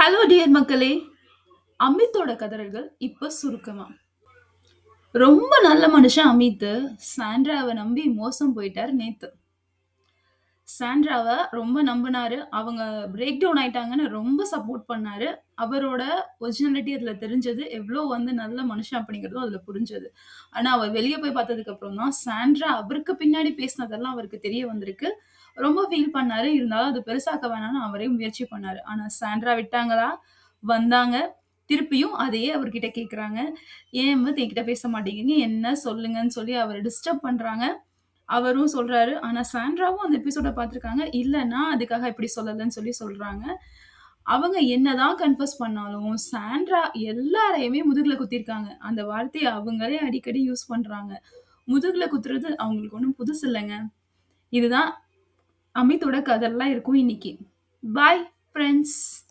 Hello dear மக்களே! அமித்தோட கதறல்கள் இப்ப சுருக்கமா. ரொம்ப நல்ல மனுஷன் அமித். சாண்ட்ராவ நம்பி மோசம் போயிட்டாரு நேத்து. சாண்ட்ராவ ரொம்ப நம்புனாரு. அவங்க பிரேக் டவுன் ஆயிட்டாங்கன்னு ரொம்ப சப்போர்ட் பண்ணாரு. அவரோட ஒரிஜினாலிட்டி அதுல தெரிஞ்சது. எவ்ளோ நல்ல மனுஷன் அப்படிங்கிறதும் அதுல புரிஞ்சது. ஆனா, அவர் வெளிய போய் பார்த்ததுக்கு அப்புறம் தான் சாண்ட்ரா அவருக்கு பின்னாடி பேசினதெல்லாம் அவருக்கு தெரிய வந்திருக்கு. ரொம்ப ஃபீல் பண்ணாரு. இருந்தாலும் அது பெருசாக்க வேணாம்னு அவரே முயற்சி பண்ணாரு. ஆனா சாண்ட்ரா விட்டாங்களா? வந்தாங்க. திருப்பியும் அதையே அவர்கிட்ட கேட்குறாங்க. "ஏன் அமித் என்கிட்ட பேச மாட்டேங்கிறீங்க? என்ன சொல்லுங்கன்னு" சொல்லி அவர டிஸ்டர்ப் பண்றாங்க. அவரும் சொல்றாரு. ஆனா சாண்ட்ராவும் அந்த எபிசோட பார்த்திருக்காங்க. இல்ல நான் அதுக்காக இப்படி சொல்லலன்னு சொல்லி சொல்றாங்க. அவங்க என்னதான் கன்ஃபஸ் பண்ணாலும், சாண்ட்ரா எல்லாரையுமே முதுகுல குத்திருக்காங்க. அந்த வார்த்தைய அவங்களே அடிக்கடி யூஸ் பண்றாங்க. முதுகுல குத்துறது அவங்களுக்கு ஒண்ணும் புதுசு இல்லங்க. இதுதான் அமித்தோட கதைலாம் இருக்கும் இன்னைக்கு. பாய் ஃபிரெண்ட்ஸ்.